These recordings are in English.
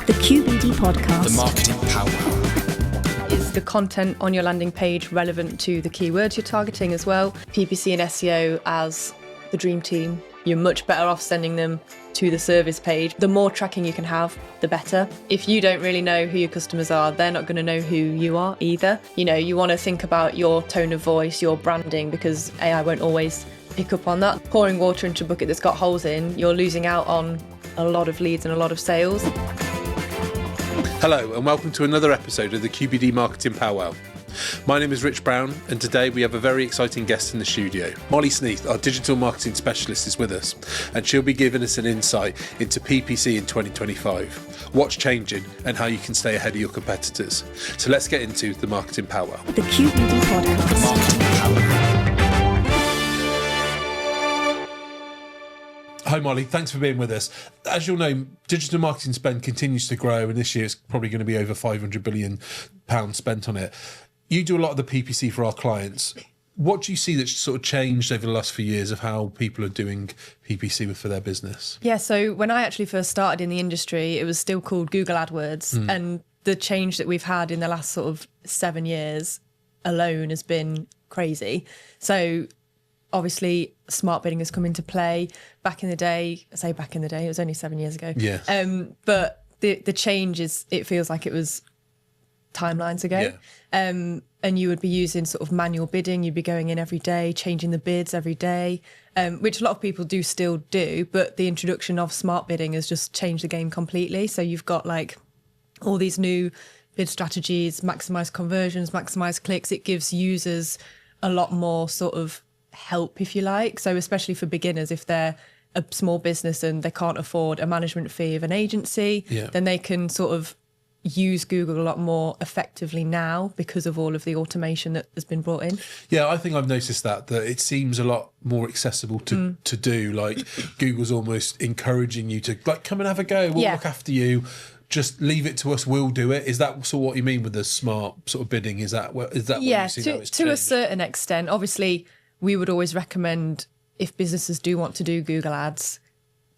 The QBD Podcast. The Marketing PowWow. Is the content on your landing page relevant to the keywords you're targeting as well? PPC and SEO as the dream team. You're much better off sending them to the service page. The more tracking you can have, the better. If you don't really know who your customers are, they're not going to know who you are either. You know, you want to think about your tone of voice, your branding, because AI won't always pick up on that. Pouring water into a bucket that's got holes in, you're losing out on a lot of leads and a lot of sales. Hello and welcome to another episode of the QBD Marketing PowWow. My name is Rich Brown and today we have a very exciting guest in the studio. Molly Sneath, our digital marketing specialist, is with us and she'll be giving us an insight into PPC in 2025, what's changing and how you can stay ahead of your competitors. So let's get into the Marketing PowWow. The QBD Podcast. The Marketing PowWow. Hi Molly, thanks for being with us. As you'll know, digital marketing spend continues to grow and this year it's probably going to be over £500 billion spent on it. You do a lot of the PPC for our clients. What do you see that's sort of changed over the last few years of how people are doing PPC for their business? Yeah, so when I actually first started in the industry, it was still called Google AdWords. And the change that we've had in the last sort of 7 years alone has been crazy. So obviously, smart bidding has come into play. Back in the day, it was only 7 years ago. Yeah. But the change is, it feels like it was timelines ago. Yeah. And you would be using sort of manual bidding. You'd be going in every day, changing the bids every day, which a lot of people do still do. But the introduction of smart bidding has just changed the game completely. So you've got like all these new bid strategies, maximise conversions, maximise clicks. It gives users a lot more sort of help, if you like. So especially for beginners, if they're a small business and they can't afford a management fee of an agency, then they can sort of use Google a lot more effectively now because of all of the automation that has been brought in. Yeah, I think I've noticed that it seems a lot more accessible to do. Like Google's almost encouraging you to like come and have a go. We'll look after you. Just leave it to us. We'll do it. Is that sort of what you mean with the smart sort of bidding? Is that what you see now it's to changed? a certain extent. Obviously, we would always recommend if businesses do want to do Google ads,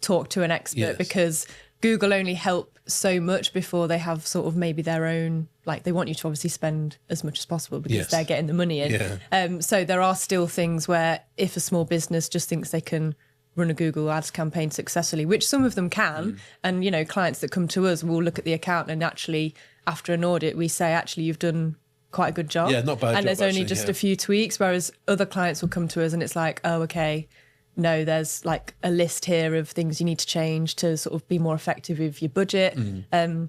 talk to an expert because Google only help so much before they have sort of maybe their own, like they want you to obviously spend as much as possible because they're getting the money in. So there are still things where if a small business just thinks they can run a Google ads campaign successfully, which some of them can, and you know, clients that come to us will look at the account and actually after an audit we say actually you've done quite a good job. Yeah, not bad. And there's only just a few tweaks, whereas other clients will come to us and it's like, oh, okay, no, there's like a list here of things you need to change to sort of be more effective with your budget. And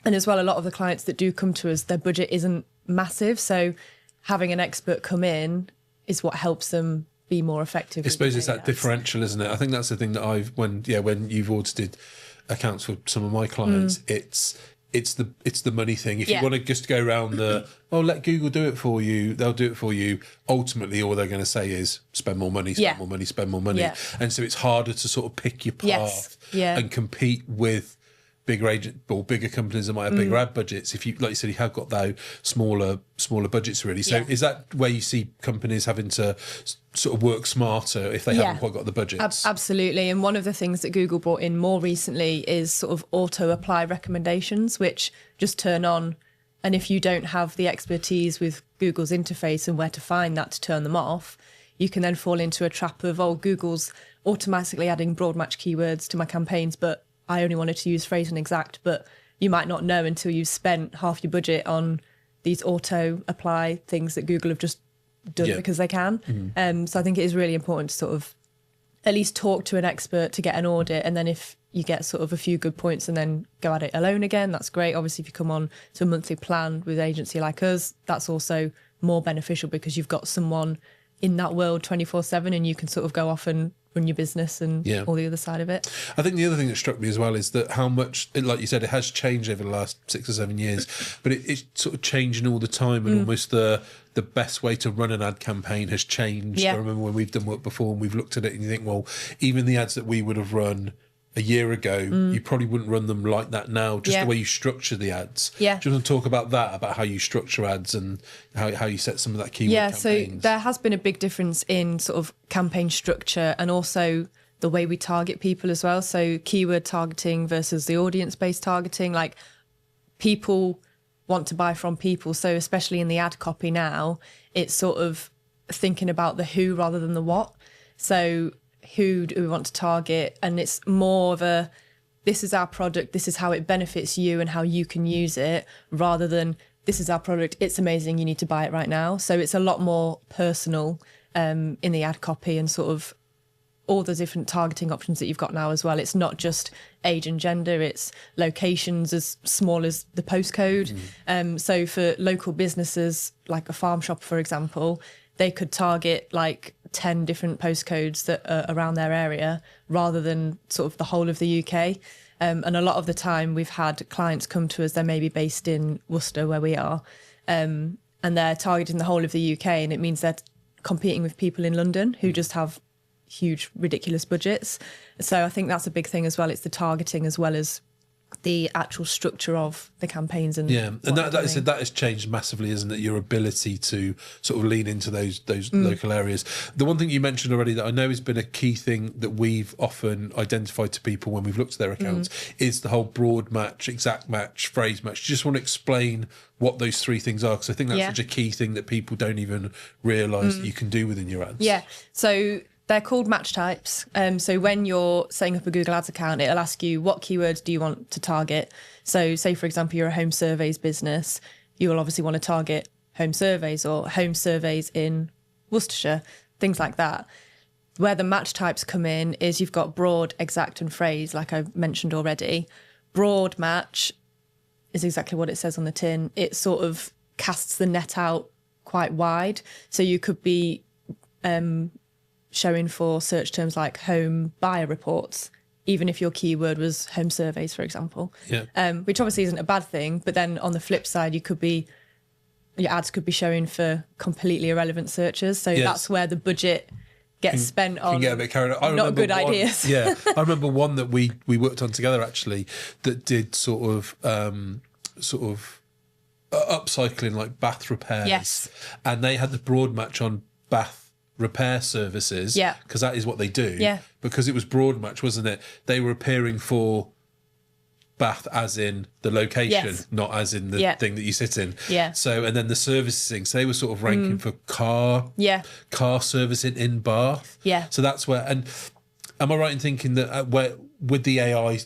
as well, a lot of the clients that do come to us, their budget isn't massive. So having an expert come in is what helps them be more effective. I suppose it's that differential, isn't it? I think that's the thing that when you've audited accounts for some of my clients, it's the money thing. If you want to just go around let Google do it for you, they'll do it for you. Ultimately, all they're going to say is spend more money, spend more money, spend more money. Yeah. And so it's harder to sort of pick your path and compete with bigger companies that might have bigger ad budgets. If you, like you said, you have got those smaller budgets really. So is that where you see companies having to sort of work smarter if they haven't quite got the budgets? Absolutely. And one of the things that Google brought in more recently is sort of auto apply recommendations, which just turn on. And if you don't have the expertise with Google's interface and where to find that to turn them off, you can then fall into a trap of, Google's automatically adding broad match keywords to my campaigns, but I only wanted to use phrase and exact, but you might not know until you've spent half your budget on these auto apply things that Google have just done because they can. So I think it is really important to sort of at least talk to an expert to get an audit. And then if you get sort of a few good points and then go at it alone again, that's great. Obviously, if you come on to a monthly plan with an agency like us, that's also more beneficial because you've got someone in that world 24/7 and you can sort of go off and run your business and all the other side of it. I think the other thing that struck me as well is that how much, like you said, it has changed over the last 6 or 7 years, but it's sort of changing all the time and almost the best way to run an ad campaign has changed. I remember when we've done work before and we've looked at it and you think, well, even the ads that we would have run a year ago, you probably wouldn't run them like that now, just the way you structure the ads. Do you want to talk about that, about how you structure ads and how you set some of that keyword campaigns? So there has been a big difference in sort of campaign structure and also the way we target people as well. So keyword targeting versus the audience-based targeting, like people want to buy from people. So especially in the ad copy now, it's sort of thinking about the who rather than the what. So who do we want to target? And it's more of a, this is our product, this is how it benefits you and how you can use it, rather than this is our product, it's amazing, you need to buy it right now. So it's a lot more personal in the ad copy, and sort of all the different targeting options that you've got now as well. It's not just age and gender, it's locations as small as the postcode. So for local businesses, like a farm shop, for example, they could target like 10 different postcodes that are around their area rather than sort of the whole of the UK. And a lot of the time we've had clients come to us, they're maybe based in Worcester where we are, and they're targeting the whole of the UK, and it means they're competing with people in London who just have huge, ridiculous budgets. So I think that's a big thing as well. It's the targeting as well as the actual structure of the campaigns. And and that has changed massively, isn't it? Your ability to sort of lean into those local areas. The one thing you mentioned already that I know has been a key thing that we've often identified to people when we've looked at their accounts is the whole broad match, exact match, phrase match. Do you just want to explain what those three things are? Because I think that's such a key thing that people don't even realise that you can do within your ads. Yeah. So they're called match types. So when you're setting up a Google Ads account, it'll ask you what keywords do you want to target. So say, for example, you're a home surveys business, you will obviously want to target home surveys or home surveys in Worcestershire, things like that. Where the match types come in is you've got broad, exact and phrase, like I mentioned already. Broad match is exactly what it says on the tin. It sort of casts the net out quite wide. So you could be showing for search terms like home buyer reports, even if your keyword was home surveys, for example, which obviously isn't a bad thing. But then on the flip side, your ads could be showing for completely irrelevant searches. So that's where the budget gets spent on. Can get a bit carried away. Not good ideas. I remember one that we worked on together actually that did sort of upcycling, like bath repairs. Yes. And they had the broad match on bath repair services, because that is what they do. Because it was broad match, wasn't it? They were appearing for bath as in the location, not as in the thing that you sit in. So, and then the servicing, so they were sort of ranking for car servicing in Bath. So that's where. And am I right in thinking that where with the AI,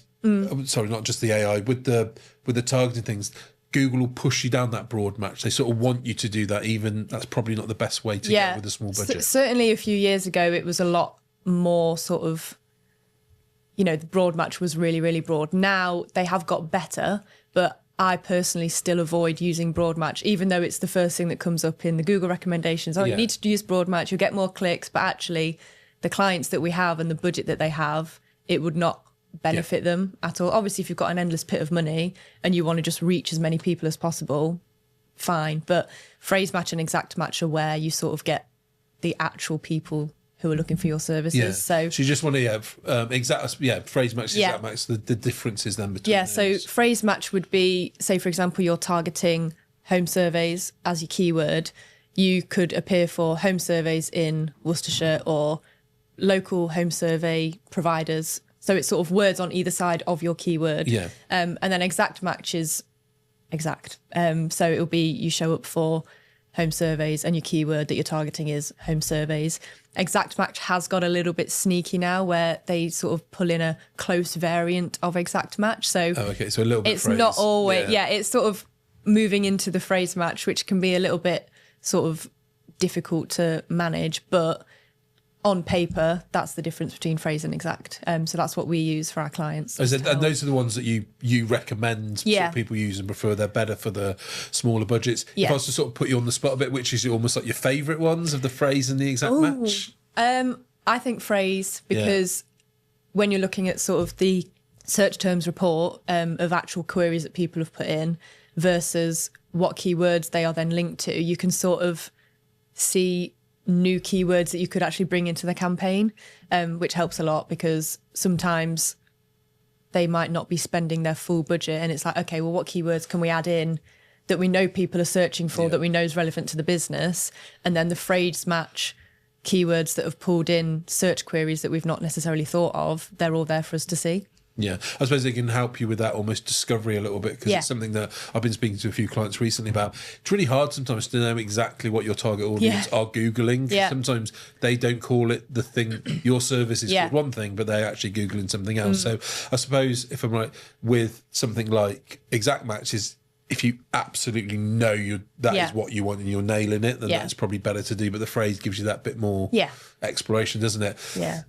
sorry, not just the AI, with the targeting things, Google will push you down that broad match. They sort of want you to do that, even that's probably not the best way to get with a small budget. Certainly a few years ago, it was a lot more sort of, the broad match was really, really broad. Now they have got better, but I personally still avoid using broad match, even though it's the first thing that comes up in the Google recommendations. You need to use broad match, you'll get more clicks, but actually the clients that we have and the budget that they have, it would not benefit them at all. Obviously, if you've got an endless pit of money and you want to just reach as many people as possible, fine. But phrase match and exact match are where you sort of get the actual people who are looking for your services. So you just want to phrase match, exact match, the differences then between those. So phrase match would be, say for example, you're targeting home surveys as your keyword. You could appear for home surveys in Worcestershire or local home survey providers. So it's sort of words on either side of your keyword. And then exact match is exact. So it'll be you show up for home surveys and your keyword that you're targeting is home surveys. Exact match has got a little bit sneaky now where they sort of pull in a close variant of exact match. So so a little bit it's not always, it's sort of moving into the phrase match, which can be a little bit sort of difficult to manage, but on paper, that's the difference between phrase and exact. So that's what we use for our clients. And those are the ones that you recommend sort of people use and prefer. They're better for the smaller budgets. If I was to sort of put you on the spot a bit, which is almost like your favourite ones of the phrase and the exact match? I think phrase, because when you're looking at sort of the search terms report of actual queries that people have put in versus what keywords they are then linked to, you can sort of see new keywords that you could actually bring into the campaign, which helps a lot because sometimes they might not be spending their full budget and it's like, okay, well, what keywords can we add in that we know people are searching for, that we know is relevant to the business? And then the phrase match keywords that have pulled in search queries that we've not necessarily thought of, they're all there for us to see. Yeah, I suppose they can help you with that almost discovery a little bit, because it's something that I've been speaking to a few clients recently about. It's really hard sometimes to know exactly what your target audience are Googling. Sometimes they don't call it the thing. Your service is called one thing, but they're actually Googling something else. So I suppose, if I'm right, with something like exact matches, if you absolutely know that is what you want and you're nailing it, then that's probably better to do. But the phrase gives you that bit more exploration, doesn't it? Yeah.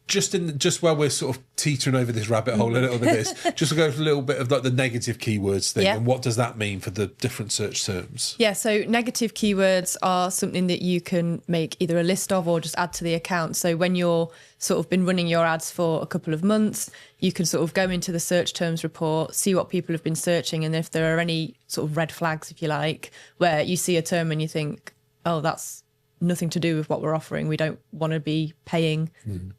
Just while we're sort of teetering over this rabbit hole a little bit, just to go for a little bit of like the negative keywords thing, and what does that mean for the different search terms? Yeah, so negative keywords are something that you can make either a list of or just add to the account. So when you're sort of been running your ads for a couple of months, you can sort of go into the search terms report, see what people have been searching, and if there are any sort of red flags, if you like, where you see a term and you think, oh, that's nothing to do with what we're offering. We don't want to be paying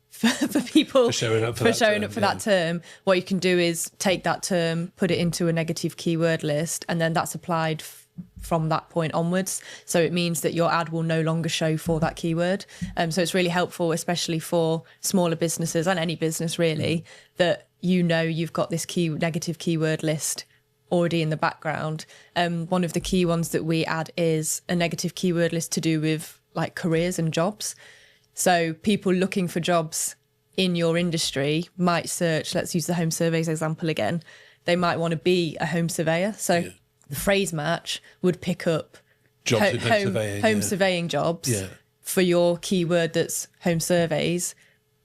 for people for showing up for that term. What you can do is take that term, put it into a negative keyword list, and then that's applied from that point onwards. So it means that your ad will no longer show for that keyword. So it's really helpful, especially for smaller businesses and any business really, that you've got this negative keyword list already in the background. One of the key ones that we add is a negative keyword list to do with like careers and jobs. So people looking for jobs in your industry might search, let's use the home surveys example again. They might want to be a home surveyor. So the phrase match would pick up jobs in home surveying jobs for your keyword that's home surveys.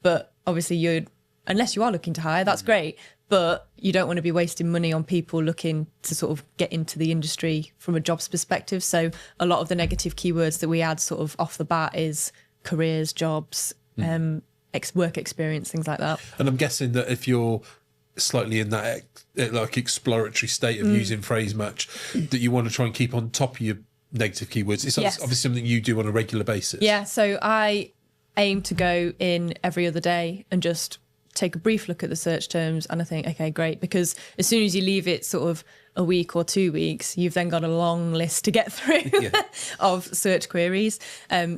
But obviously unless you are looking to hire, that's great. But you don't want to be wasting money on people looking to sort of get into the industry from a jobs perspective. So a lot of the negative keywords that we add sort of off the bat is careers, jobs, work experience, things like that. And I'm guessing that if you're slightly in that like exploratory state of using phrase match, that you want to try and keep on top of your negative keywords. It's obviously something you do on a regular basis. Yeah, so I aim to go in every other day and just take a brief look at the search terms, and I think, okay, great, because as soon as you leave it sort of a week or 2 weeks, you've then got a long list to get through of search queries.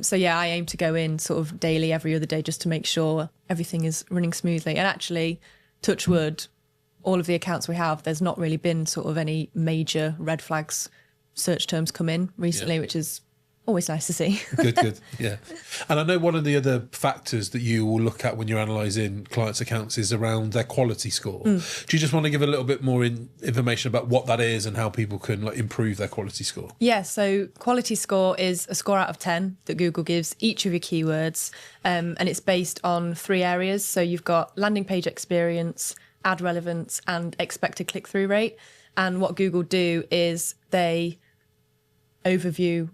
So yeah, I aim to go in sort of daily, every other day, just to make sure everything is running smoothly. And actually, touch wood, all of the accounts we have, there's not really been sort of any major red flags search terms come in recently, which is always nice to see. Good. Yeah. And I know one of the other factors that you will look at when you're analysing clients' accounts is around their quality score. Do you just want to give a little bit more information about what that is and how people can improve their quality score? Yeah, so quality score is a score out of 10 that Google gives each of your keywords, and it's based on 3 areas. So you've got landing page experience, ad relevance, and expected click-through rate. And what Google do is they overview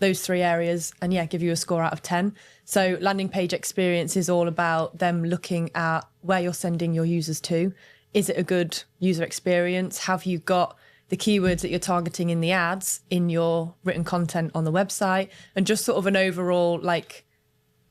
those 3 areas and give you a score out of 10. So landing page experience is all about them looking at where you're sending your users to. Is it a good user experience? Have you got the keywords that you're targeting in the ads in your written content on the website? And just sort of an overall, like,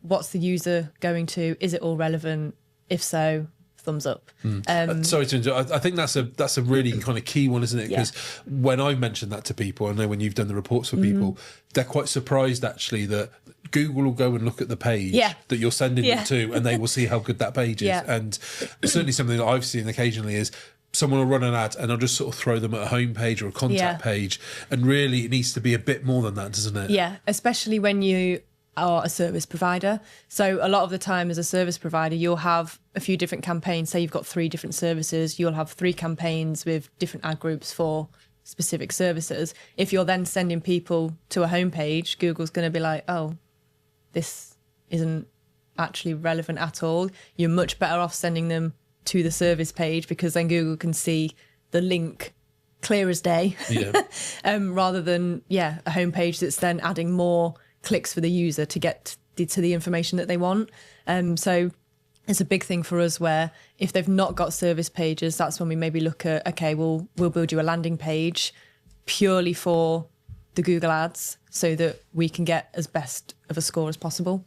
what's the user going to? Is it all relevant? If so, thumbs up. Sorry to interrupt. I think that's a really kind of key one, isn't it? Because when I've mentioned that to people, I know when you've done the reports for people, they're quite surprised actually that Google will go and look at the page that you're sending them to, and they will see how good that page is. And certainly something that I've seen occasionally is someone will run an ad and I'll just sort of throw them at a home page or a contact page. And really it needs to be a bit more than that, doesn't it? Yeah, especially when you are a service provider. So a lot of the time as a service provider, you'll have a few different campaigns. Say you've got 3 different services, you'll have 3 campaigns with different ad groups for specific services. If you're then sending people to a homepage, Google's going to be like, oh, this isn't actually relevant at all. You're much better off sending them to the service page, because then Google can see the link clear as day, rather than a homepage that's then adding more clicks for the user to get to the information that they want. So it's a big thing for us where if they've not got service pages, that's when we maybe look at, okay, we'll build you a landing page purely for the Google ads so that we can get as best of a score as possible.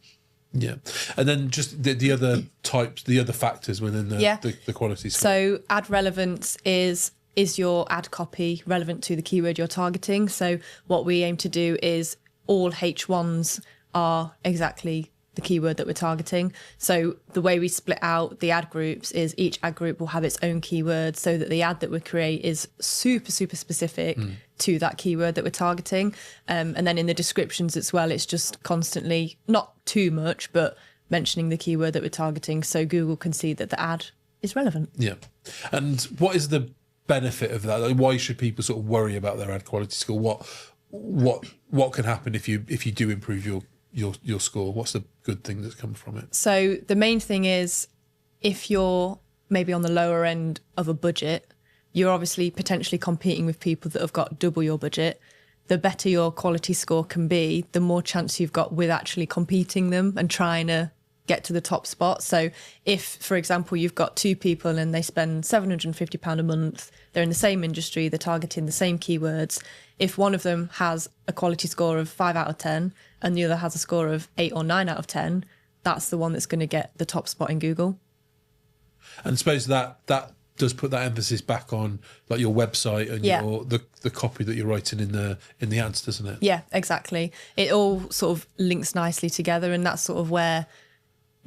Yeah. And then just the other types, the other factors within the quality score. So ad relevance is your ad copy relevant to the keyword you're targeting? So what we aim to do is all H1s are exactly the keyword that we're targeting. So the way we split out the ad groups is each ad group will have its own keyword so that the ad that we create is super, super specific to that keyword that we're targeting. And then in the descriptions as well, it's just constantly, not too much, but mentioning the keyword that we're targeting so Google can see that the ad is relevant. Yeah. And what is the benefit of that? Like, why should people sort of worry about their ad quality score? What can happen if you do improve your score? What's the good thing that's come from it? So the main thing is, if you're maybe on the lower end of a budget, you're obviously potentially competing with people that have got double your budget. The better your quality score can be, the more chance you've got with actually competing them and trying to get to the top spot. So if, for example, you've got two people and they spend £750 a month, they're in the same industry, they're targeting the same keywords. If one of them has a quality score of 5 out of 10 and the other has a score of 8 or 9 out of 10, that's the one that's going to get the top spot in Google. And I suppose that does put that emphasis back on like your website and the copy that you're writing in the ads, doesn't it? Yeah, exactly. It all sort of links nicely together, and that's sort of where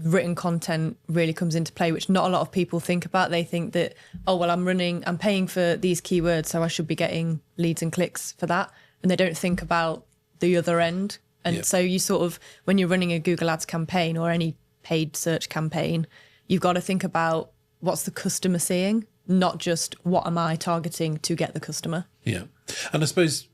written content really comes into play, which not a lot of people think about. They think that, oh, well, I'm paying for these keywords, so I should be getting leads and clicks for that. And they don't think about the other end. And so you sort of, when you're running a Google Ads campaign or any paid search campaign, you've got to think about what's the customer seeing, not just what am I targeting to get the customer. Yeah. And I suppose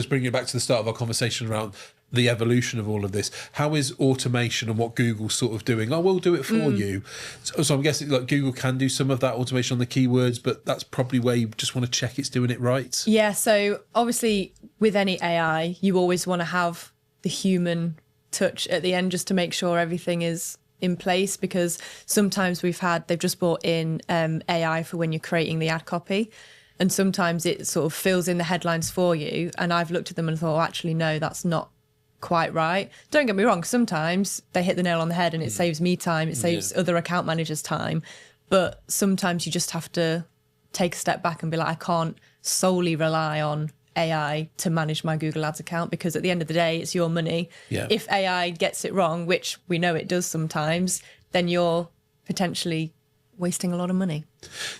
bringing it back to the start of our conversation around the evolution of all of this, how is automation and what Google's sort of doing? Oh, we'll do it for you. So I'm guessing like Google can do some of that automation on the keywords, but that's probably where you just want to check it's doing it right. Yeah. So obviously with any AI, you always want to have the human touch at the end just to make sure everything is in place, because sometimes they've just brought in AI for when you're creating the ad copy. And sometimes it sort of fills in the headlines for you. And I've looked at them and thought, oh, actually, no, that's not quite right. Don't get me wrong. Sometimes they hit the nail on the head and it saves me time. It saves other account managers time. But sometimes you just have to take a step back and be like, I can't solely rely on AI to manage my Google Ads account, because at the end of the day, it's your money. Yeah. If AI gets it wrong, which we know it does sometimes, then you're potentially wasting a lot of money.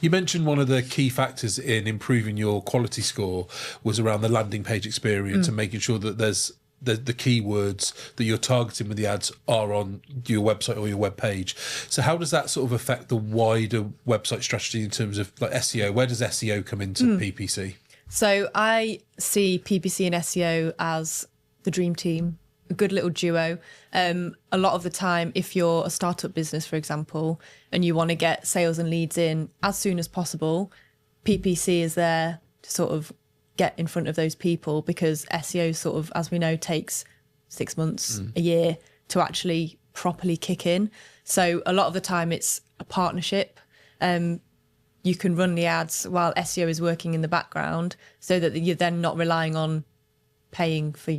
You mentioned one of the key factors in improving your quality score was around the landing page experience and making sure that there's the keywords that you're targeting with the ads are on your website or your web page. So how does that sort of affect the wider website strategy in terms of like SEO? Where does SEO come into PPC? So I see PPC and SEO as the dream team, a good little duo. A lot of the time, if you're a startup business, for example, and you want to get sales and leads in as soon as possible, PPC is there to sort of get in front of those people, because SEO sort of, as we know, takes 6 months, a year to actually properly kick in. So a lot of the time it's a partnership. You can run the ads while SEO is working in the background, so that you're then not relying on paying for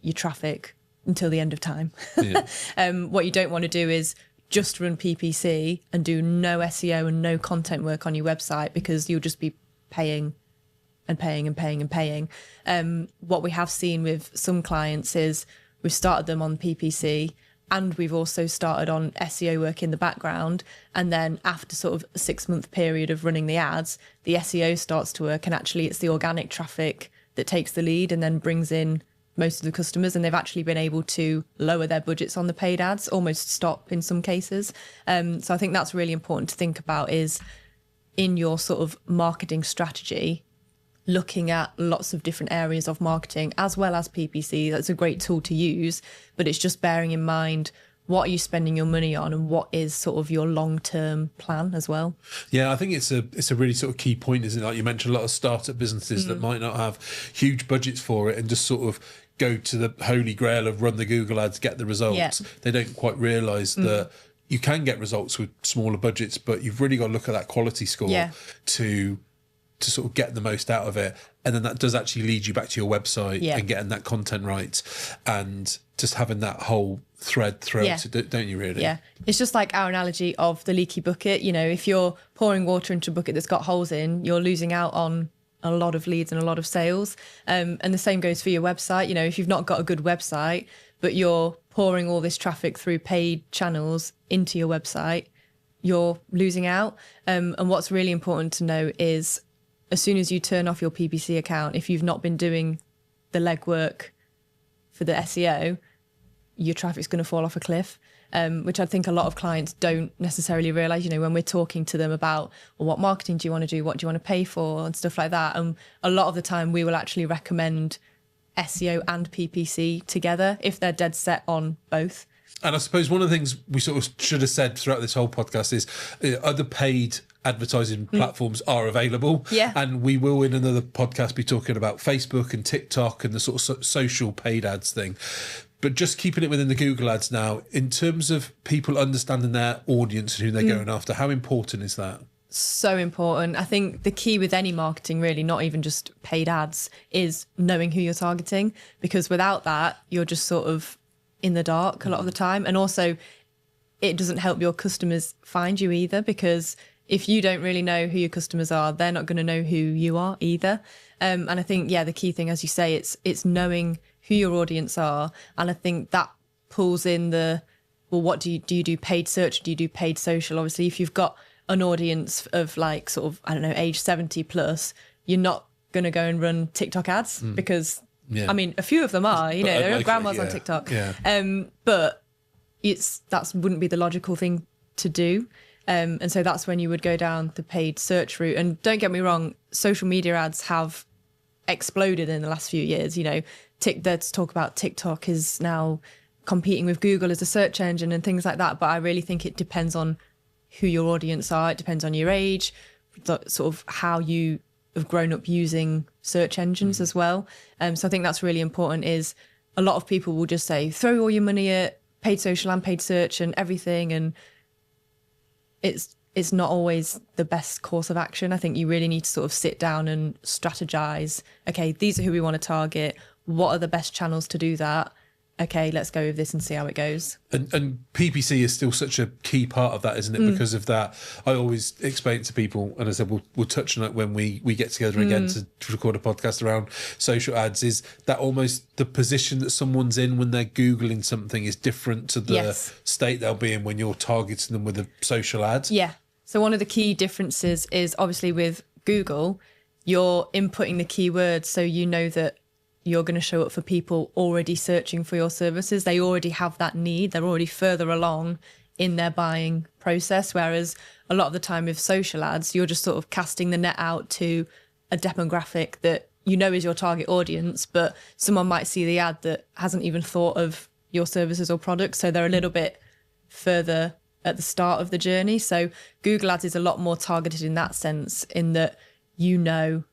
your traffic until the end of time. Yeah. What you don't want to do is just run PPC and do no SEO and no content work on your website, because you'll just be paying and paying and paying and paying. What we have seen with some clients is we've started them on PPC and we've also started on SEO work in the background. And then after sort of a 6-month period of running the ads, the SEO starts to work, and actually it's the organic traffic that takes the lead and then brings in most of the customers, and they've actually been able to lower their budgets on the paid ads, almost stop in some cases. So I think that's really important to think about, is in your sort of marketing strategy, looking at lots of different areas of marketing as well as PPC. That's a great tool to use, but it's just bearing in mind, what are you spending your money on and what is sort of your long-term plan as well? Yeah, I think it's a really sort of key point, isn't it? Like you mentioned, a lot of startup businesses that might not have huge budgets for it and just sort of go to the holy grail of run the Google ads, get the results. Yeah. They don't quite realise that you can get results with smaller budgets, but you've really got to look at that quality score to sort of get the most out of it. And then that does actually lead you back to your website and getting that content right and just having that whole thread throughout it, don't you really? Yeah. It's just like our analogy of the leaky bucket. You know, if you're pouring water into a bucket that's got holes in, you're losing out on a lot of leads and a lot of sales. And the same goes for your website. You know, if you've not got a good website, but you're pouring all this traffic through paid channels into your website, you're losing out. And what's really important to know is as soon as you turn off your PPC account, if you've not been doing the legwork for the SEO, your traffic's going to fall off a cliff, which I think a lot of clients don't necessarily realise, when we're talking to them about, well, what marketing do you want to do? What do you want to pay for? And stuff like that. And a lot of the time we will actually recommend SEO and PPC together if they're dead set on both. And I suppose one of the things we sort of should have said throughout this whole podcast is other paid advertising platforms are available. Yeah. And we will in another podcast be talking about Facebook and TikTok and the sort of social paid ads thing. But just keeping it within the Google ads now, in terms of people understanding their audience and who they're going after, how important is that? So important. I think the key with any marketing, really, not even just paid ads, is knowing who you're targeting, because without that, you're just sort of in the dark a lot of the time. And also, it doesn't help your customers find you either, because if you don't really know who your customers are, they're not going to know who you are either. And I think, the key thing, as you say, it's knowing who your audience are. And I think that pulls in what do you do paid search? Do you do paid social? Obviously, if you've got an audience of like sort of, I don't know, age 70 plus, you're not going to go and run TikTok ads because, I mean, a few of them are, there are grandmas on TikTok. Yeah. But that wouldn't be the logical thing to do. And so that's when you would go down the paid search route. And don't get me wrong, social media ads have exploded in the last few years. Let's talk about TikTok is now competing with Google as a search engine and things like that. But I really think it depends on who your audience are. It depends on your age, sort of how you have grown up using search engines as well. So I think that's really important. Is a lot of people will just say, throw all your money at paid social and paid search and everything. And it's not always the best course of action. I think you really need to sort of sit down and strategize. Okay, these are who we want to target. What are the best channels to do that? Okay, let's go with this and see how it goes. And PPC is still such a key part of that, isn't it? Because of that, I always explain it to people, and I said we'll touch on it when we get together again to record a podcast around social ads, is that almost the position that someone's in when they're Googling something is different to the state they'll be in when you're targeting them with a social ad. Yeah. So one of the key differences is obviously with Google, you're inputting the keywords so you know that you're going to show up for people already searching for your services. They already have that need. They're already further along in their buying process. Whereas a lot of the time with social ads, you're just sort of casting the net out to a demographic that is your target audience, but someone might see the ad that hasn't even thought of your services or products. So they're a little bit further at the start of the journey. So Google Ads is a lot more targeted in that sense, in that they're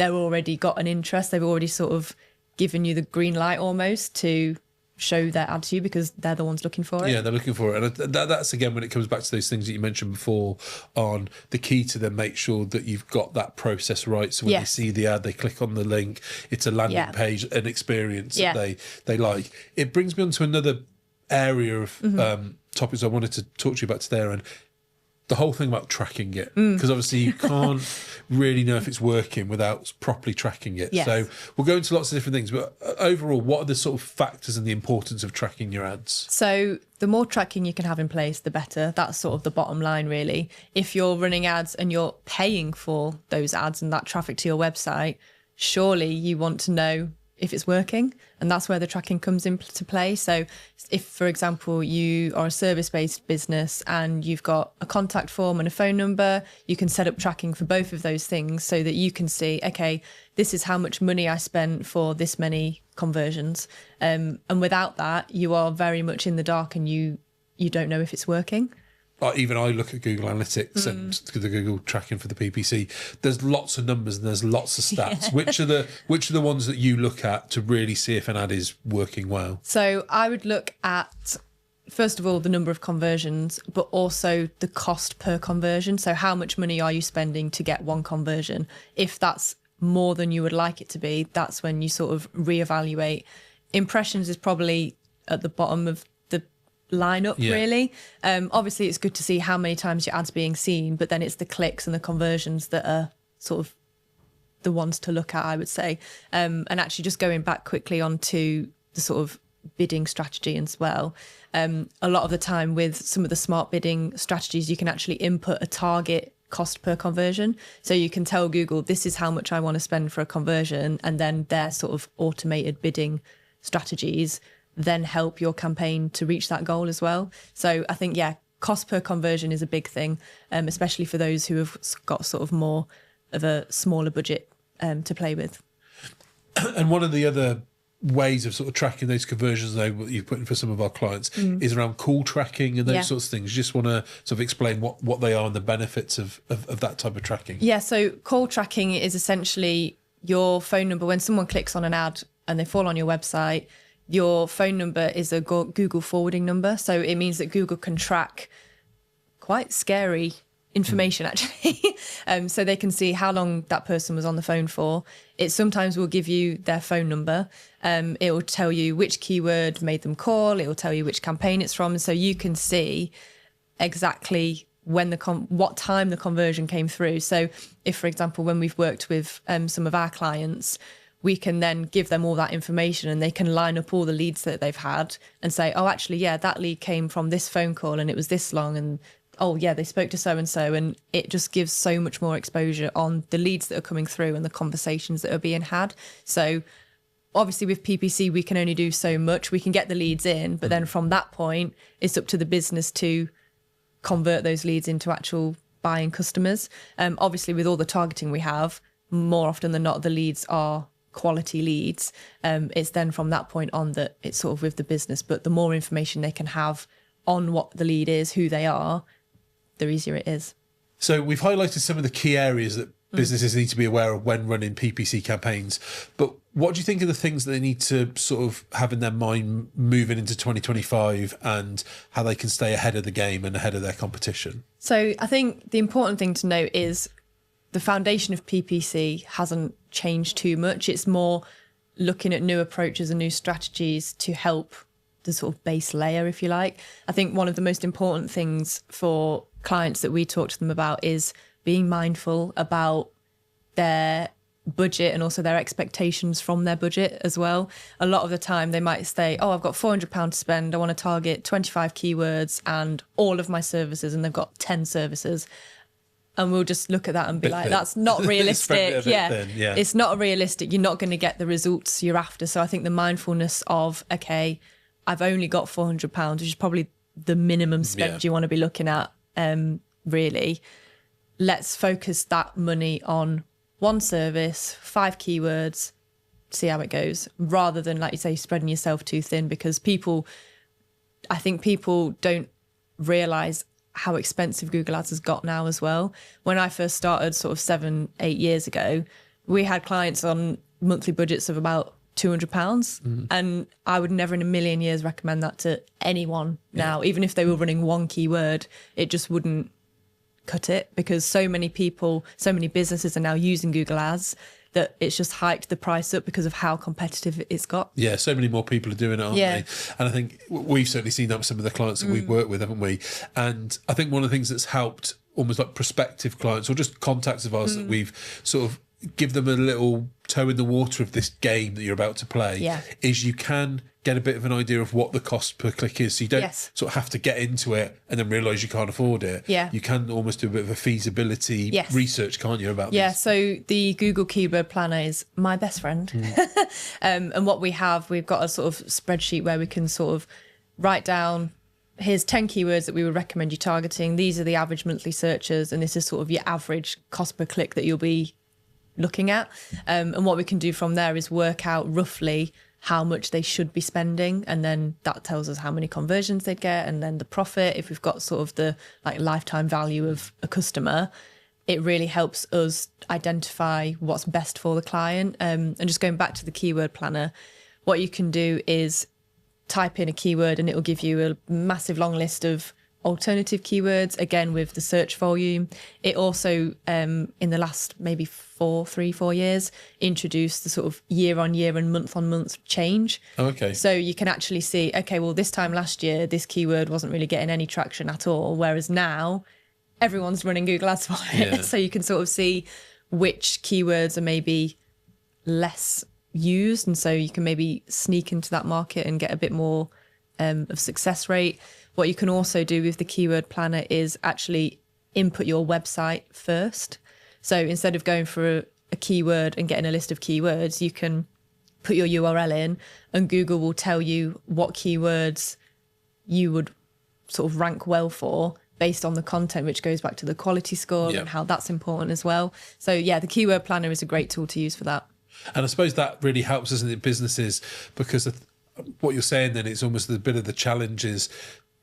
already got an interest. They've already sort of given you the green light almost to show their ad to you because they're the ones looking for it. Yeah, they're looking for it. And that's, again, when it comes back to those things that you mentioned before on the key to then make sure that you've got that process right. So when they see the ad, they click on the link, it's a landing page, an experience that they like. It brings me on to another area of topics I wanted to talk to you about today, and the whole thing about tracking it, because obviously you can't really know if it's working without properly tracking it. Yes. So we'll go into lots of different things, but overall, what are the sort of factors and the importance of tracking your ads? So the more tracking you can have in place, the better. That's sort of the bottom line, really. If you're running ads and you're paying for those ads and that traffic to your website, surely you want to know if it's working, and that's where the tracking comes into play. So if, for example, you are a service-based business and you've got a contact form and a phone number, you can set up tracking for both of those things so that you can see, okay, this is how much money I spent for this many conversions. And without that, you are very much in the dark and you don't know if it's working. Even I look at Google Analytics and the Google tracking for the PPC. There's lots of numbers and there's lots of stats. Yeah. Which are the ones that you look at to really see if an ad is working well? So I would look at, first of all, the number of conversions, but also the cost per conversion. So how much money are you spending to get one conversion? If that's more than you would like it to be, that's when you sort of reevaluate. Impressions is probably at the bottom of lineup, really. Obviously it's good to see how many times your ad's being seen, but then it's the clicks and the conversions that are sort of the ones to look at, I would say. And actually just going back quickly onto the sort of bidding strategy as well. A lot of the time with some of the smart bidding strategies, you can actually input a target cost per conversion. So you can tell Google, this is how much I want to spend for a conversion, and then their sort of automated bidding strategies then help your campaign to reach that goal as well. So I think, cost per conversion is a big thing, especially for those who have got sort of more of a smaller budget to play with. And one of the other ways of sort of tracking those conversions, though, what you've put in for some of our clients is around call tracking and those sorts of things. You just want to sort of explain what they are and the benefits of that type of tracking. Yeah, so call tracking is essentially your phone number. When someone clicks on an ad and they fall on your website, your phone number is a Google forwarding number. So it means that Google can track quite scary information, actually. So they can see how long that person was on the phone for. It sometimes will give you their phone number. It will tell you which keyword made them call. It will tell you which campaign it's from. So you can see exactly when what time the conversion came through. So if, for example, when we've worked with some of our clients, we can then give them all that information and they can line up all the leads that they've had and say, oh, actually, that lead came from this phone call and it was this long, and oh yeah, they spoke to so-and-so, and it just gives so much more exposure on the leads that are coming through and the conversations that are being had. So obviously with PPC, we can only do so much. We can get the leads in, but then from that point, it's up to the business to convert those leads into actual buying customers. Obviously with all the targeting we have, more often than not, the leads are quality leads. It's then from that point on that it's sort of with the business, but the more information they can have on what the lead is, who they are, the easier it is. So we've highlighted some of the key areas that businesses need to be aware of when running PPC campaigns. But what do you think are the things that they need to sort of have in their mind moving into 2025 and how they can stay ahead of the game and ahead of their competition? So I think the important thing to note is the foundation of PPC hasn't changed too much. It's more looking at new approaches and new strategies to help the sort of base layer, if you like. I think one of the most important things for clients that we talk to them about is being mindful about their budget and also their expectations from their budget as well. A lot of the time they might say, oh, I've got £400 to spend. I want to target 25 keywords and all of my services, and they've got 10 services. And we'll just look at that and be like, that's not realistic. It's not realistic. You're not going to get the results you're after. So I think the mindfulness of, okay, I've only got £400, which is probably the minimum spend you want to be looking at, really. Let's focus that money on one service, 5 keywords, see how it goes, rather than, like you say, spreading yourself too thin, because I think people don't realise how expensive Google Ads has got now as well. When I first started sort of 7-8 years ago, we had clients on monthly budgets of about £200, and I would never in a million years recommend that to anyone now. Even if they were running one keyword, it just wouldn't cut it, because so many people, so many businesses are now using Google Ads that it's just hiked the price up because of how competitive it's got. Yeah, so many more people are doing it, aren't they? And I think we've certainly seen that with some of the clients that we've worked with, haven't we? And I think one of the things that's helped almost like prospective clients or just contacts of ours that we've sort of give them a little toe in the water of this game that you're about to play is you can get a bit of an idea of what the cost per click is. So you don't sort of have to get into it and then realise you can't afford it. You can almost do a bit of a feasibility research, can't you, about this? So the Google Keyword Planner is my best friend. And what we've got a sort of spreadsheet where we can sort of write down, here's 10 keywords that we would recommend you targeting. These are the average monthly searchers, and this is sort of your average cost per click that you'll be looking at. And what we can do from there is work out roughly how much they should be spending, and then that tells us how many conversions they'd get, and then the profit. If we've got sort of the like lifetime value of a customer, it really helps us identify what's best for the client. And just going back to the keyword planner, what you can do is type in a keyword and it will give you a massive long list of alternative keywords, again with the search volume. It also in the last maybe 4 years introduced the sort of year on year and month on month change. So you can actually see, okay, well, this time last year this keyword wasn't really getting any traction at all, whereas now everyone's running Google Ads for it. So you can sort of see which keywords are maybe less used, and so you can maybe sneak into that market and get a bit more of success rate. What you can also do with the keyword planner is actually input your website first. So instead of going for a keyword and getting a list of keywords, you can put your URL in and Google will tell you what keywords you would sort of rank well for based on the content, which goes back to the quality score and how that's important as well. So yeah, the keyword planner is a great tool to use for that. And I suppose that really helps, doesn't it, businesses, because of what you're saying then, it's almost a bit of the challenge is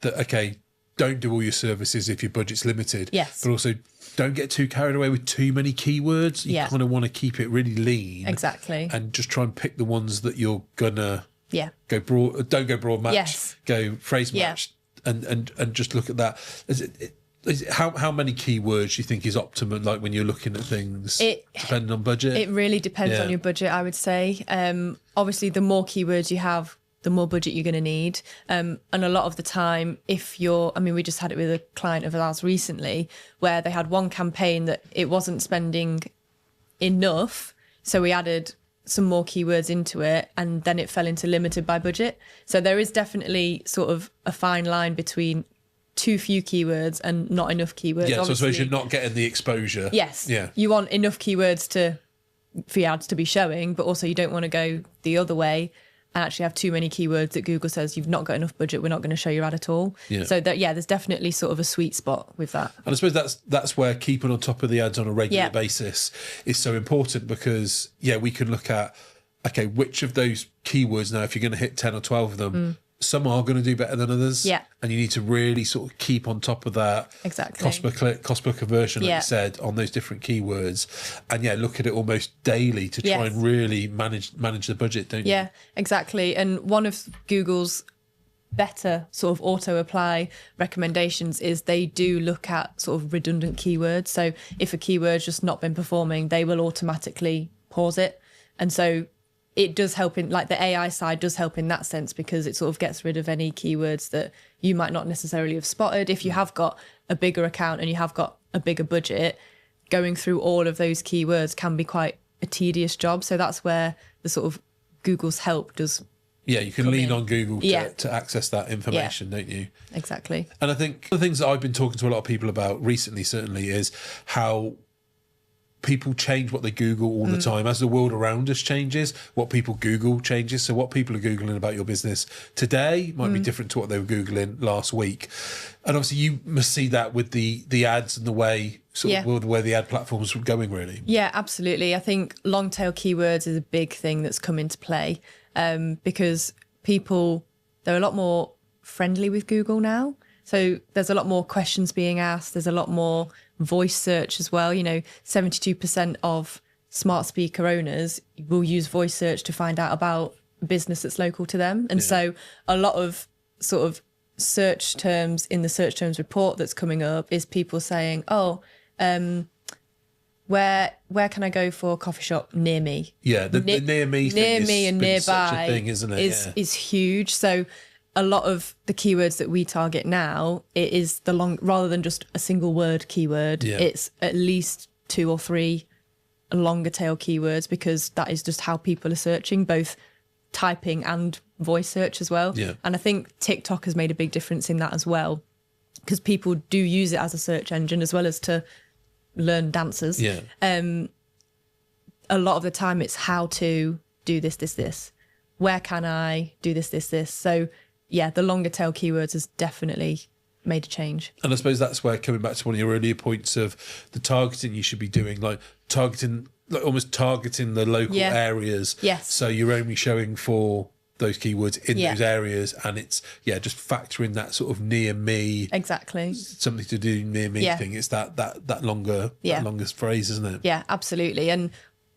that, okay, don't do all your services if your budget's limited. Yes. But also don't get too carried away with too many keywords. You kind of want to keep it really lean. Exactly. And just try and pick the ones that you're gonna go broad. Don't go broad match. Yes. Go phrase match. And just look at that. How many keywords do you think is optimum? Like when you're looking at things, depending on budget. It really depends on your budget, I would say. Obviously, the more keywords you have, the more budget you're going to need. And a lot of the time, we just had it with a client of ours recently where they had one campaign that it wasn't spending enough. So we added some more keywords into it and then it fell into limited by budget. So there is definitely sort of a fine line between too few keywords and not enough keywords. Yeah, so I suppose you're not getting the exposure. Yes. Yeah. You want enough keywords for your ads to be showing, but also you don't want to go the other way and actually have too many keywords that Google says you've not got enough budget, we're not going to show your ad at all. Yeah. So there's definitely sort of a sweet spot with that. And I suppose that's where keeping on top of the ads on a regular basis is so important because, we can look at, okay, which of those keywords now, if you're going to hit 10 or 12 of them, some are going to do better than others. Yeah. And you need to really sort of keep on top of that. Exactly. Cost per click, cost per conversion, like you said, on those different keywords. And look at it almost daily to try and really manage the budget, don't you? Yeah, exactly. And one of Google's better sort of auto apply recommendations is they do look at sort of redundant keywords. So if a keyword's just not been performing, they will automatically pause it. And so it does help in, like, the AI side does help in that sense because it sort of gets rid of any keywords that you might not necessarily have spotted. If you have got a bigger account and you have got a bigger budget, going through all of those keywords can be quite a tedious job. So that's where the sort of Google's help does. Yeah, you can lean on Google to access that information, don't you? Exactly. And I think the things that I've been talking to a lot of people about recently, certainly, is how people change what they Google all the time. As the world around us changes, what people Google changes. So what people are Googling about your business today might be different to what they were Googling last week. And obviously you must see that with the ads and the way the way the ad platforms are going, really. Yeah, absolutely. I think long tail keywords is a big thing that's come into play because they're a lot more friendly with Google now. So there's a lot more questions being asked. There's a lot more voice search as well. 72% of smart speaker owners will use voice search to find out about a business that's local to them. And so a lot of sort of search terms in the search terms report that's coming up is people saying, where can I go for a coffee shop near me? Yeah, the near me thing and been nearby such a thing, isn't it? Is huge. So a lot of the keywords that we target now, it is rather than just a single word keyword, it's at least 2 or 3 longer tail keywords because that is just how people are searching, both typing and voice search as well. Yeah. And I think TikTok has made a big difference in that as well because people do use it as a search engine as well as to learn dances. Yeah. A lot of the time it's how to do this. Where can I do this? So yeah, the longer tail keywords has definitely made a change. And I suppose that's where, coming back to one of your earlier points of the targeting you should be doing, almost targeting the local areas. Yes. So you're only showing for those keywords in those areas, and it's just factoring that sort of near me, exactly, something to do near me thing. It's that longer that longest phrase, isn't it? Yeah, absolutely. And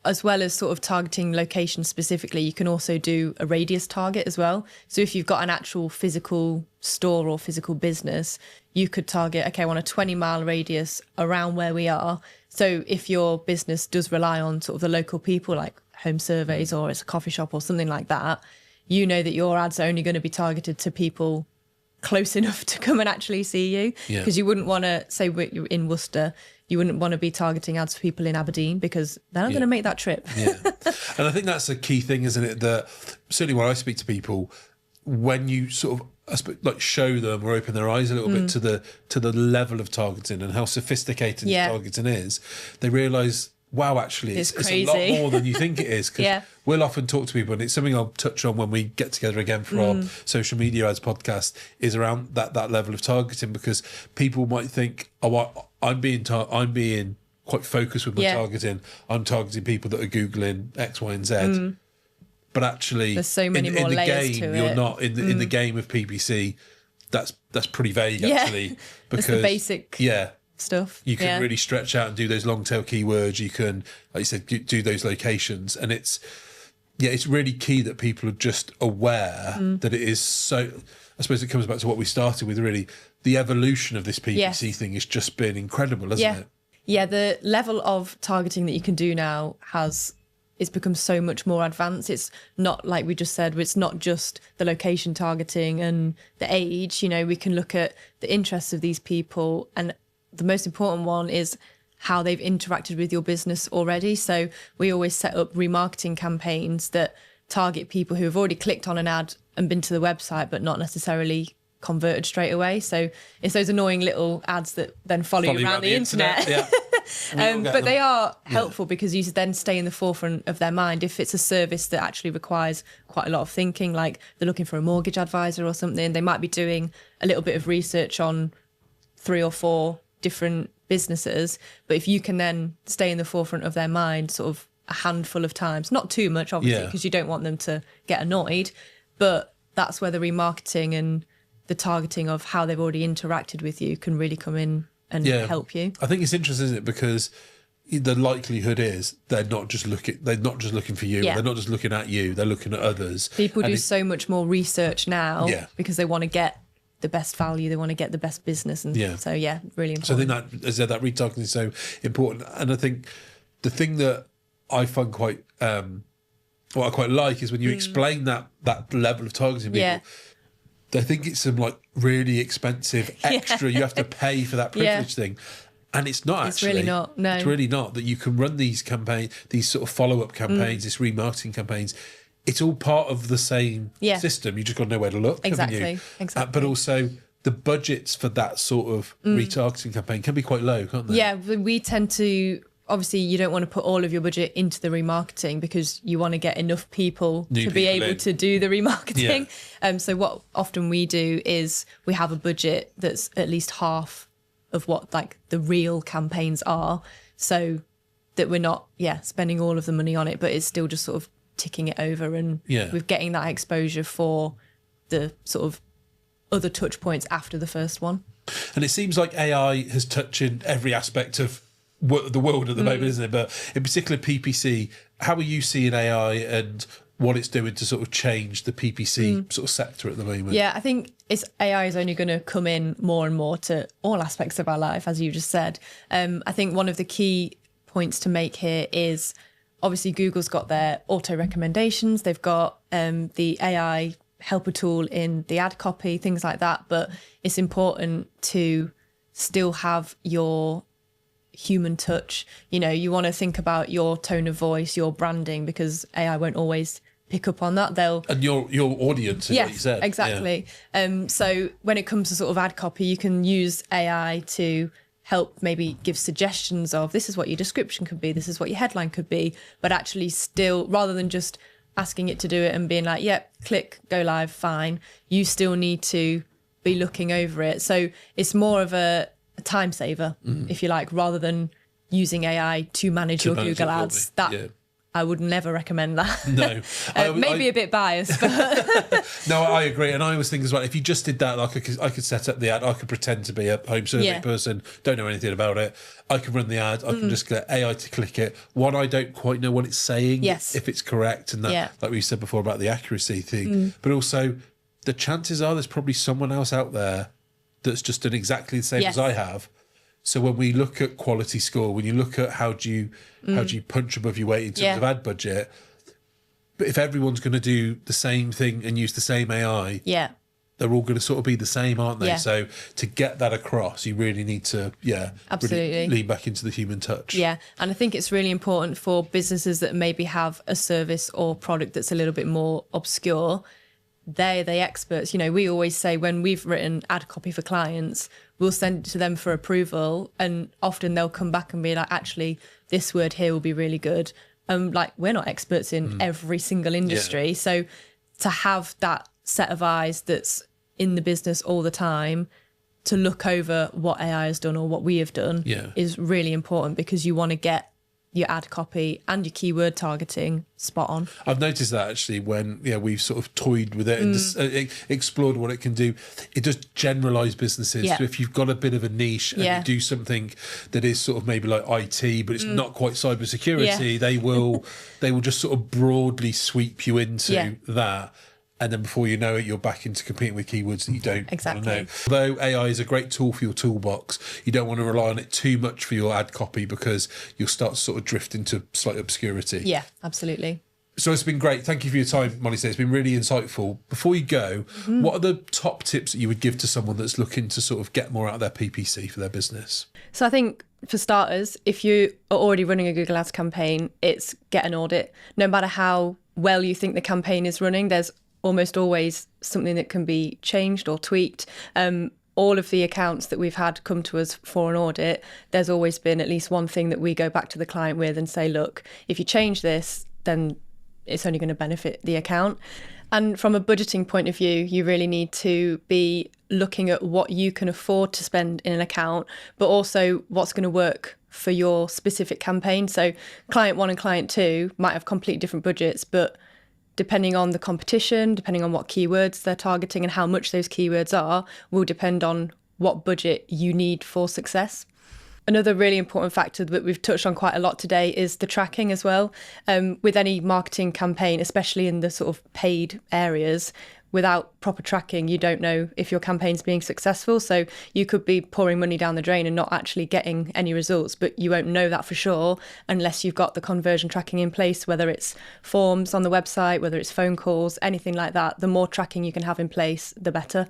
as well as sort of targeting location specifically, you can also do a radius target as well. So if you've got an actual physical store or physical business, you could target, okay, I want a 20-mile radius around where we are. So if your business does rely on sort of the local people, like home surveys or it's a coffee shop or something like that, you know that your ads are only going to be targeted to people close enough to come and actually see you. Because you wouldn't want to say you're in Worcester, you wouldn't want to be targeting ads for people in Aberdeen because they're not going to make that trip. Yeah. And I think that's a key thing, isn't it? That certainly when I speak to people, when you sort of like show them or open their eyes a little bit to the level of targeting and how sophisticated targeting is, they realise, wow, actually, it's a lot more than you think it is. Because we'll often talk to people, and it's something I'll touch on when we get together again for our social media ads podcast, is around that level of targeting, because people might think, oh, I'm being quite focused with my targeting. I'm targeting people that are Googling X, Y, and Z. But actually, there's so many more in the layers game, to you're it. not in the game of PPC. That's pretty vague, actually. Because it's the basic stuff. You can really stretch out and do those long tail keywords. You can, like you said, do those locations, and it's really key that people are just aware that it is so. I suppose it comes back to what we started with. Really, the evolution of this PPC thing has just been incredible, hasn't it? Yeah, the level of targeting that you can do now it's become so much more advanced. It's not like we just said, it's not just the location targeting and the age. You know, we can look at the interests of these people, and the most important one is how they've interacted with your business already. So we always set up remarketing campaigns that target people who have already clicked on an ad and been to the website, but not necessarily converted straight away. So it's those annoying little ads that then follow you around the internet. But they are helpful because you then stay in the forefront of their mind. If it's a service that actually requires quite a lot of thinking, like they're looking for a mortgage advisor or something, they might be doing a little bit of research on 3 or 4 different businesses. But if you can then stay in the forefront of their mind sort of a handful of times, not too much obviously, because you don't want them to get annoyed, but that's where the remarketing and the targeting of how they've already interacted with you can really come in and help you. I think it's interesting, isn't it? Because the likelihood is they're not just looking for you. They're not just looking at you. They're looking at others. People do so much more research now because they want to get the best value. They want to get the best business. And so, really important. So I think that, as I said, that retargeting is so important. And I think the thing that I find quite, what I quite like is when you explain that level of targeting people, they think it's some like really expensive extra you have to pay for that privilege thing, and it's not. Actually, it's really not. No, it's really not. That you can run these campaigns, these sort of follow-up campaigns, these remarketing campaigns. It's all part of the same system. You just got to know where to look. Exactly. But also the budgets for that sort of retargeting campaign can be quite low, can't they? Yeah, we tend to. Obviously, you don't want to put all of your budget into the remarketing because you want to get enough people to be able to do the remarketing. So what often we do is we have a budget that's at least half of what like the real campaigns are, so that we're not spending all of the money on it, but it's still just sort of ticking it over, and we're getting that exposure for the sort of other touch points after the first one. And it seems like AI has touched in every aspect of the world at the moment, isn't it? But in particular PPC, how are you seeing AI and what it's doing to sort of change the PPC sort of sector at the moment? Yeah, I think AI is only going to come in more and more to all aspects of our life, as you just said. I think one of the key points to make here is obviously Google's got their auto recommendations, they've got the AI helper tool in the ad copy, things like that, but it's important to still have your human touch. You know, you want to think about your tone of voice, your branding, because AI won't always pick up on that. And your audience, is what you said. Exactly. So when it comes to sort of ad copy, you can use AI to help maybe give suggestions of this is what your description could be, this is what your headline could be, but actually still, rather than just asking it to do it and being like, click, go live, fine, you still need to be looking over it. So it's more of a time saver, if you like, rather than using AI to manage your Google ads. I would never recommend that. No. Maybe a bit biased, but no, I agree. And I always think as well, if you just did that, like I could set up the ad, I could pretend to be a home survey person, don't know anything about it. I could run the ad, I can just get AI to click it. One, I don't quite know what it's saying, if it's correct, and that, like we said before about the accuracy thing. But also, the chances are there's probably someone else out there that's just done exactly the same as I have. So when we look at quality score, when you look at how do you punch above your weight in terms of ad budget, but if everyone's going to do the same thing and use the same AI, they're all going to sort of be the same, aren't they? Yeah. So to get that across, you really need to, Absolutely. really lean back into the human touch. Yeah, and I think it's really important for businesses that maybe have a service or product that's a little bit more obscure. They're the experts. You know, we always say when we've written ad copy for clients, we'll send it to them for approval, and often they'll come back and be like, actually, this word here will be really good. Like, we're not experts in every single industry. So to have that set of eyes that's in the business all the time to look over what AI has done or what we have done is really important, because you want to get your ad copy and your keyword targeting spot on. I've noticed that actually when we've sort of toyed with it and just, explored what it can do. It does generalise businesses. So if you've got a bit of a niche and you do something that is sort of maybe like IT, but it's not quite cybersecurity, they will just sort of broadly sweep you into that. And then before you know it, you're back into competing with keywords that you don't want to know. Although AI is a great tool for your toolbox, you don't want to rely on it too much for your ad copy, because you'll start to sort of drift into slight obscurity. Yeah, absolutely. So it's been great. Thank you for your time, Molly. It's been really insightful. Before you go, what are the top tips that you would give to someone that's looking to sort of get more out of their PPC for their business? So I think, for starters, if you are already running a Google Ads campaign, it's get an audit. No matter how well you think the campaign is running, there's almost always something that can be changed or tweaked. All of the accounts that we've had come to us for an audit, there's always been at least one thing that we go back to the client with and say, look, if you change this, then it's only going to benefit the account. And from a budgeting point of view, you really need to be looking at what you can afford to spend in an account, but also what's going to work for your specific campaign. So client 1 and client 2 might have completely different budgets, but depending on the competition, depending on what keywords they're targeting and how much those keywords are, will depend on what budget you need for success. Another really important factor that we've touched on quite a lot today is the tracking as well. With any marketing campaign, especially in the sort of paid areas, without proper tracking, you don't know if your campaign's being successful. So you could be pouring money down the drain and not actually getting any results, but you won't know that for sure unless you've got the conversion tracking in place, whether it's forms on the website, whether it's phone calls, anything like that. The more tracking you can have in place, the better.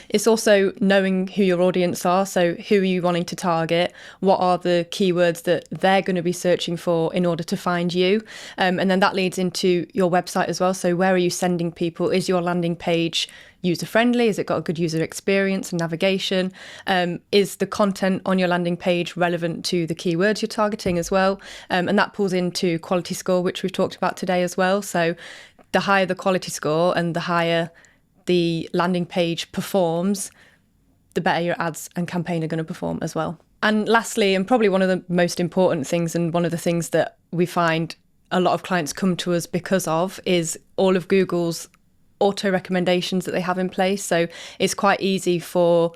It's also knowing who your audience are. So who are you wanting to target? What are the keywords that they're going to be searching for in order to find you? And then that leads into your website as well. So where are you sending people? Is your landing page user-friendly? Has it got a good user experience and navigation? Is the content on your landing page relevant to the keywords you're targeting as well? And that pulls into quality score, which we've talked about today as well. So the higher the quality score and the higher the landing page performs, the better your ads and campaign are going to perform as well. And lastly, and probably one of the most important things, and one of the things that we find a lot of clients come to us because of, is all of Google's auto recommendations that they have in place. So it's quite easy for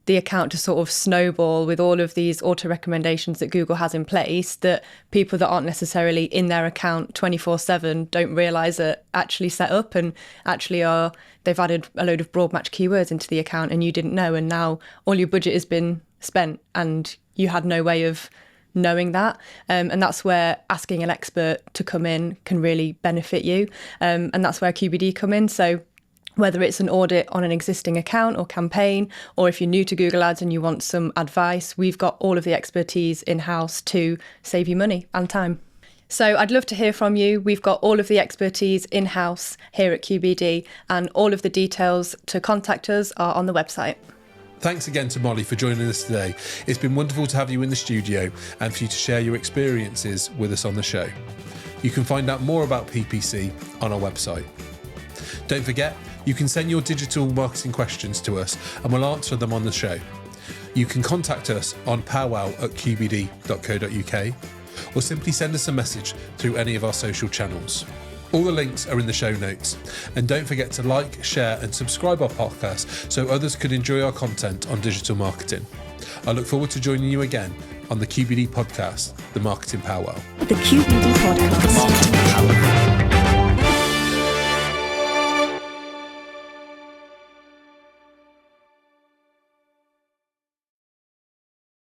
the account to sort of snowball with all of these auto recommendations that Google has in place, that people that aren't necessarily in their account 24/7 don't realise are actually set up, and actually they've added a load of broad match keywords into the account and you didn't know, and now all your budget has been spent and you had no way of knowing that. And that's where asking an expert to come in can really benefit you. And that's where QBD come in. So whether it's an audit on an existing account or campaign, or if you're new to Google Ads and you want some advice, we've got all of the expertise in-house to save you money and time. So I'd love to hear from you. We've got all of the expertise in-house here at QBD, and all of the details to contact us are on the website. Thanks again to Molly for joining us today. It's been wonderful to have you in the studio and for you to share your experiences with us on the show. You can find out more about PPC on our website. Don't forget, you can send your digital marketing questions to us and we'll answer them on the show. You can contact us on powwow@qbd.co.uk or simply send us a message through any of our social channels. All the links are in the show notes. And don't forget to like, share and subscribe our podcast so others could enjoy our content on digital marketing. I look forward to joining you again on the QBD podcast, the Marketing PowWow. The QBD podcast. Marketing PowWow.